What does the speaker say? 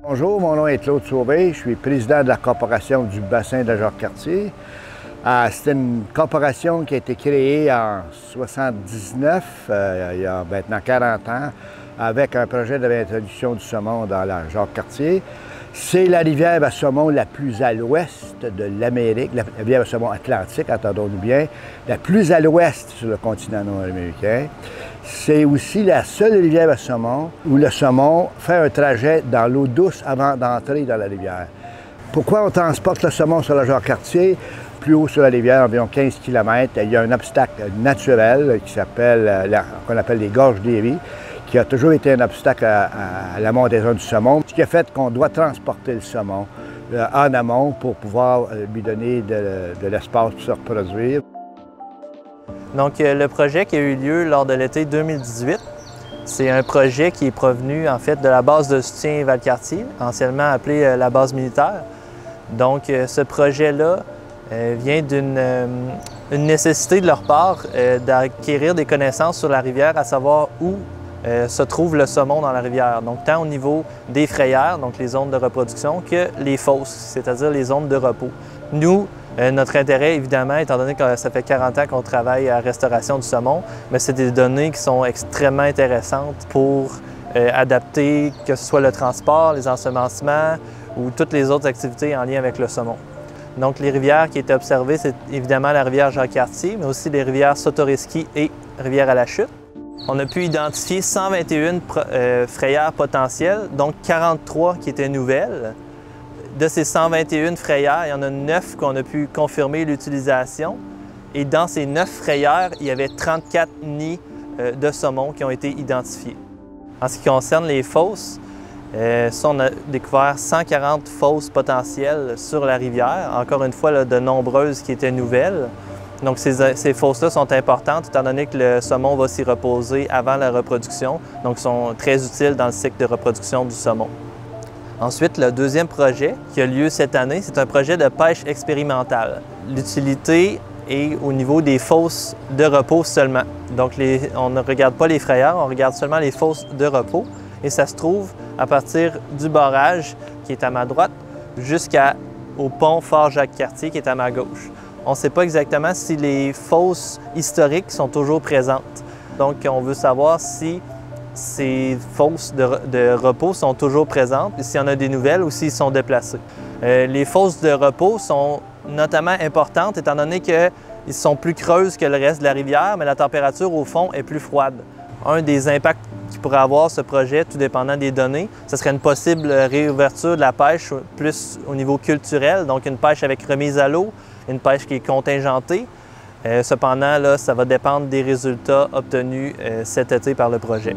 Bonjour, mon nom est Claude Sauvé, je suis président de la Corporation du bassin de Jacques-Cartier. C'est une corporation qui a été créée en 1979, il y a maintenant 40 ans, avec un projet de réintroduction du saumon dans la Jacques-Cartier. C'est la rivière à saumon la plus à l'ouest de l'Amérique, la rivière à saumon atlantique, entendons-nous bien, la plus à l'ouest sur le continent nord-américain. C'est aussi la seule rivière à saumon où le saumon fait un trajet dans l'eau douce avant d'entrer dans la rivière. Pourquoi on transporte le saumon sur la Jacques-Cartier? Plus haut sur la rivière, environ 15 km, il y a un obstacle naturel qu'on appelle les gorges d'Erie, qui a toujours été un obstacle à la montaison du saumon, ce qui a fait qu'on doit transporter le saumon en amont pour pouvoir lui donner de l'espace pour se reproduire. Donc, le projet qui a eu lieu lors de l'été 2018, c'est un projet qui est provenu en fait de la base de soutien Valcartier, anciennement appelée la base militaire. Donc, ce projet-là vient d'une nécessité de leur part d'acquérir des connaissances sur la rivière, à savoir où se trouve le saumon dans la rivière. Donc, tant au niveau des frayères, donc les zones de reproduction, que les fosses, c'est-à-dire les zones de repos. Nous, notre intérêt, évidemment, étant donné que ça fait 40 ans qu'on travaille à la restauration du saumon, mais c'est des données qui sont extrêmement intéressantes pour adapter, que ce soit le transport, les ensemencements ou toutes les autres activités en lien avec le saumon. Donc, les rivières qui étaient observées, c'est évidemment la rivière Jacques-Cartier, mais aussi les rivières Sotoriski et Rivière-à-la-Chute. On a pu identifier 121 frayères potentielles, donc 43 qui étaient nouvelles. De ces 121 frayères, il y en a 9 qu'on a pu confirmer l'utilisation. Et dans ces 9 frayères, il y avait 34 nids de saumon qui ont été identifiés. En ce qui concerne les fosses, on a découvert 140 fosses potentielles sur la rivière. Encore une fois, là, de nombreuses qui étaient nouvelles. Donc ces fosses-là sont importantes étant donné que le saumon va s'y reposer avant la reproduction. Donc sont très utiles dans le cycle de reproduction du saumon. Ensuite, le deuxième projet qui a lieu cette année, c'est un projet de pêche expérimentale. L'utilité est au niveau des fosses de repos seulement. Donc, on ne regarde pas les frayères, on regarde seulement les fosses de repos. Et ça se trouve à partir du barrage qui est à ma droite jusqu'au pont Fort Jacques-Cartier qui est à ma gauche. On ne sait pas exactement si les fosses historiques sont toujours présentes. Donc, on veut savoir si ces fosses de repos sont toujours présentes, s'il y en a des nouvelles ou s'ils sont déplacés. Les fosses de repos sont notamment importantes étant donné qu'ils sont plus creuses que le reste de la rivière, mais la température au fond est plus froide. Un des impacts qu'il pourrait avoir ce projet, tout dépendant des données, ce serait une possible réouverture de la pêche plus au niveau culturel, donc une pêche avec remise à l'eau, une pêche qui est contingentée. Cependant, là, ça va dépendre des résultats obtenus cet été par le projet.